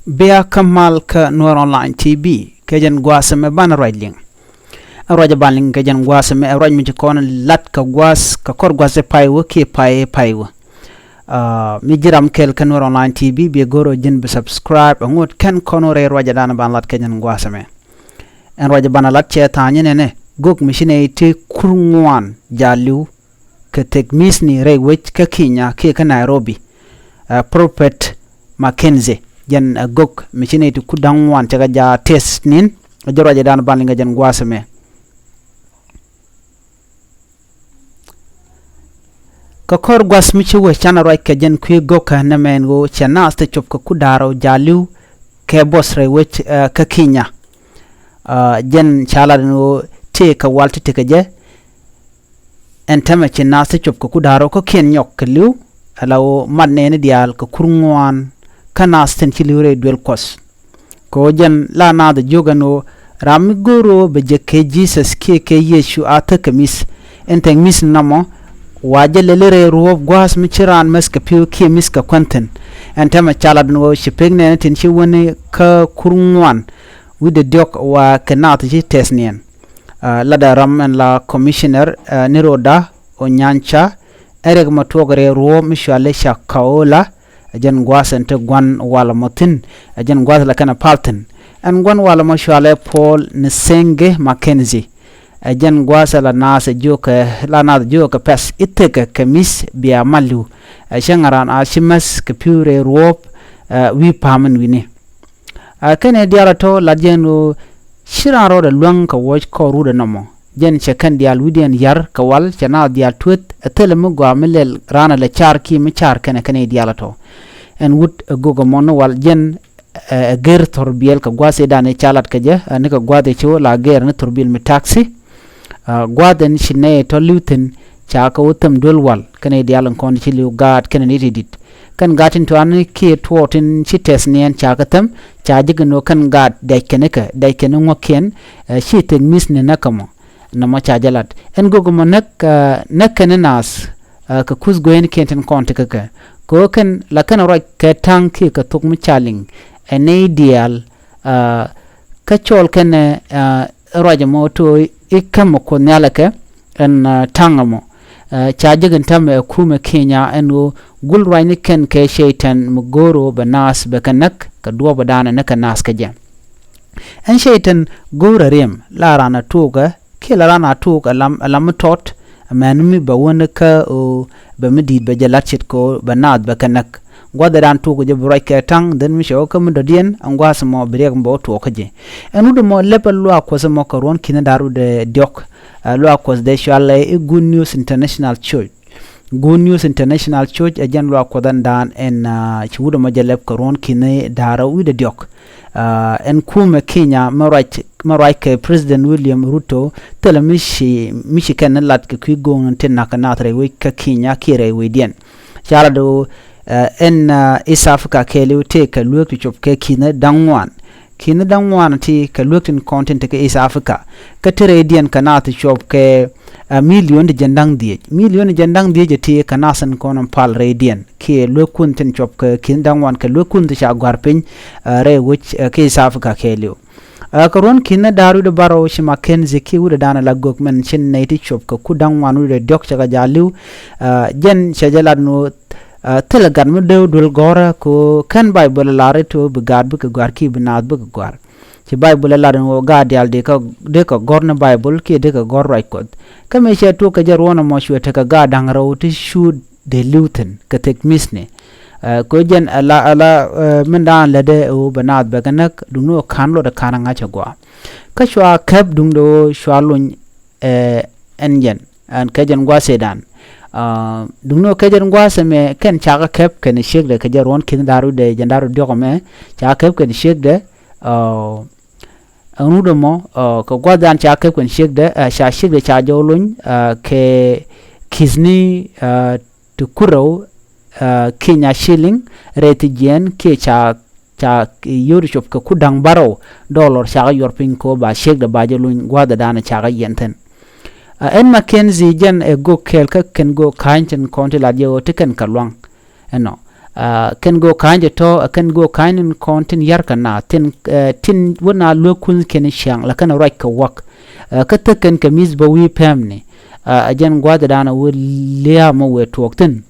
Bea Kamal ka Noor Online TV kejan gwasame ban rajling raja banling kejan gwasame raj mi kon lat ka gwas ka kor gwase paywo ke paywo mi jiram kel ka Noor Online TV be goro jin be subscribe ngot ken kono re raja dana ban lat kejan gwasame en raja ban lat che tanye ne gok machine te kurngwan jalu ke tekmis ni re wech ka Kenya ke ka Nairobi Prophet Mackenzie jan gok machine to kudang wan taga ja test nin joro ja dan balinga jan gwasame ka kor gwas mi ci we chana roy ke jan ku goka na men go chana sta chop ka kudaro jalu ke boss re wech ka Kenya jan chala no te ka walti te ka je en tama chana sta chop ka kudaro ko ken yok liu alaw madne ne dial ka kurngwan kana sten chiliure duel kos ko jan la na da jogano ramigoro be je ke Jesus ke Yeshu ata kamis enteng mis namo wajelelere ruob gwas michiran meska piu ke miska kwanten entema chalad no shipegne tin chi woni ka kurngwan wide diok wa kanat ji tesnien la da ram en la commissioner niroda onyancha ereg matogre ruob mishale shakaola jan gwasante gwan wala motin jan gwas la kana palten an gwan wala mashwale Paul Nisenge Mackenzie jan gwasa la nasa joka pes iteka kamis biya malu shangaran ashimas kapure ruop wi pamen wini kene diala to la jenu shiraro da luang ka woj ko ruda namo jan chekan dial widian yar kawal chana dial twit atelemu gwamel rana la charki mi char kene diala to en wut gogo mono wal jen ger torbiel ka gwase dane chalat ka je ne ka gwade cho la ger ne torbiel mi taxi gwaden shine to luten cha ka wutam dolwal kane dialan kon ci liu gat kane ni dit kan gatin to an ke totin ci tesnien cha ka tam cha jigno kan gat dai kane ngoken ci te misne nakamo na ma cha jalat en gogo mo nak nakane nas ka kus goen kenten konte ka ko kan la kan ro ka tanki ka tuk mi chaling en ideal ka chol kan roja mo to ikam ko nyalaka en tangamo chajigan tam kuma Kenya eno gul raini ken ke shaitan mugoro banas bakanak ka duwa badana naka nas ka jam en shaitan gora rem la rana tuga ke la rana tuga lam tot manumi ba wona ka o ba midid ba jalachit ko banad bakanak gwada dan tugo je burai ke tang den mi show kam do dien angwa samo brek mbo to kaje enu do mo lepal lo ko samo ko ron kina daru de diok lo ko de shale Good News International Church ajan lo ko dan en chudo mo jalep ko ron kina daru wi de diok en kuma Kenya marai ke President William Ruto telemishi kan lat ke ku gon tin nakanatre wi ka Kenya kire wi dien chala do en East Africa ke liu te ka luok tu chop ke kina dangwan ti ka luok tin content ke East Africa ka tere dien kana tu chop ke million de jandang die je ti kana san konon pal radian ke luok kun tin chop ke kin dangwan ke luok kun ti sha garpin re which ke East Africa ke liu karon kina daru de baro shi Mackenzie ki wuda dana lagok men chin ne ti chop ka ku dangwan wuda dok chaga jalu jen shajalad no telegan mo dul gora ko kan Bible lare to bugad bu gar ki binad bu gar ci Bible lare no gad yal de ka gorna Bible ki de ka gor right code kame she to ka jarona mo shwete ka gadang raw to shoot de luton ka tek misne ko jen ala min dan la de o binad ba kanak duno kanlo da kananga chagwa ka shwa kab dum do shwalun enjen an ka jen gwa sedan dungno kajer ngwasa me ken chaga kep ken shegde kajer won kin daru de jandaru dogome chaga kep ken shegde anudo mo ko gwadan chaga kep ken shegde sha shegde cha jolun ke kizni to kuro Kenya shilling rate jen ke cha yori shop ka kudang baro dollar chaga yorpin ko ba shegde ba jolun gwada dana chaga yenten en Mackenzie jan go kel ka ken go kainten konti la je o teken kalwang eno ken go kanje to ken go kainin kontin yar kana tin tin wona lokun ken shang la kana right ka wak ka taken ka mis ba wi pemni ajan gwada dana wo liya mo we toktin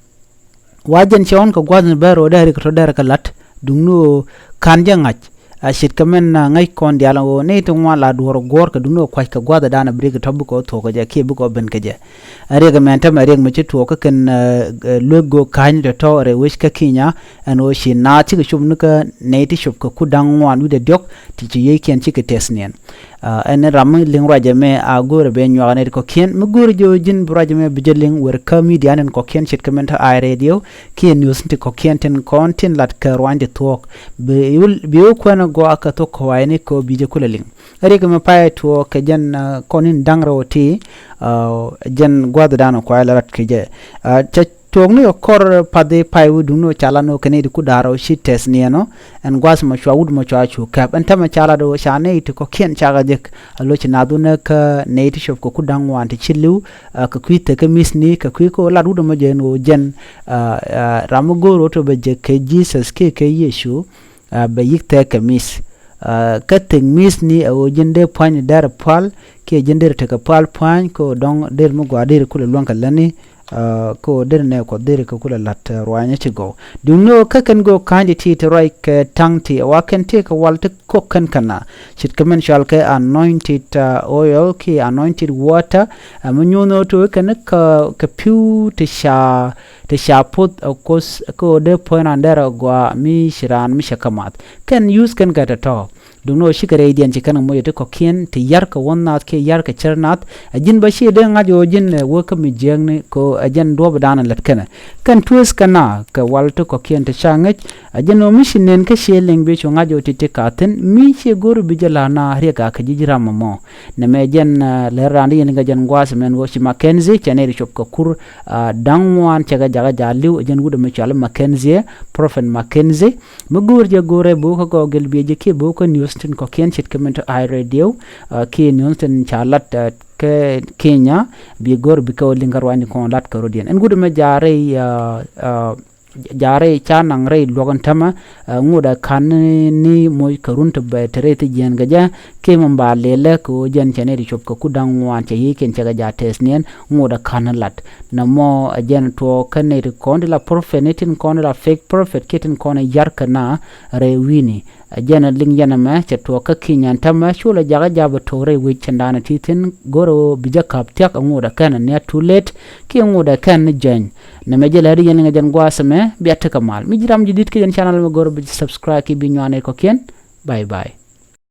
wajen chon ka gwadan baro da rik to dar ka lat dungno kanje ngach shit kamen ngai kon diala wo ne to wala dor gor ka dungno kwai ka gwada dana brig to ko to ko je ke bu ko ben ka je are ga men tam are mu ci to ka ken logo kanje to re wish ka kinya an o shi na ci shub nuka ne ti shub ka kudang wan wi de dok ti ci ye ken ci ka tesnien en ram ling raja me a gore be nyo ne ko ken mu gore jo jin raja me bijeling wer ka media nen ko ken shit comment I radio ken news ti ko ken ten content lat ka rwande talk be ko na go aka to ko wayne ko bije kulaling are ga me pay to ka jan konin dangro ti jan gwada dano ko ala rat ke je togni okor pade paiwu duno chala no kenedi ku daro shi tes ni no en gwas ma chwa wud ma chwa chu kap en tama chala do shane it ko ken chaga dek alo china do na ka neiti shop ko kudang wan ti chilu ka kuite ka misni ka kuiko la do ma jen o jen ramugo roto be je ke Jesus ke yeshu be yikte ka mis ka ting mis ni o jende point dar pal ke jende te ka pal point ko dong der mo gwa der kula lonka lani ko der ne ko der ko kula lat roanya ci go dunno ka kan go kandi ti to right tangti wa kan te ka walta ko kan kana shit kamen shal ka anointed oil ki anointed water amunyo to kan ka piu te sha put kos ko de point andera gwa mi shiran mi shakamat kan use kan ga to dunno shikare dian ci kan mo yete ko kien ti yar ka wonnat ke yar ka chernat ajin bashi de ngajo jin wo ka mi jengne ko ajan do badana lat kana kan tues kana ka walto ko kien te changach ajin no mishinen ka sheleng be cho ngajo ti te katen mi che gor bijala na re ka ka jijira mo ne me jen le randi yen ga jan gwas men wo shi Mackenzie chaneri shop ko kur dangwan chaga jaga jaliu ajin gudo me chala Mackenzie Prophet Mackenzie mugur je gore bo ko gel be je ke bo ko news tin ko kien chit comment I radio ki news tin chalat ke Kenya bi gor bi ko lingar wani ko lat ko rodien en gudo me jare chanang rei logan tama nguda kan ni moy karunta ba terete jen gaja ke mamba lele ko jen chane ri chop ko kudang wan che yiken chaga ja tesnien nguda kan lat na mo jen to kan ri kon la prophetin kon la fake prophet keten kon yar kana re wini jen ling yana ma che to ka kinyan tama shula jaga jaba to re wi chandana titin goro bija kap tiak nguda kan ne too late ki nguda kan jen na me jela ri yen ngajan gwasame biata kamal mi jiram jidit ke channel me gor bi subscribe ki bi nyane ko ken bye bye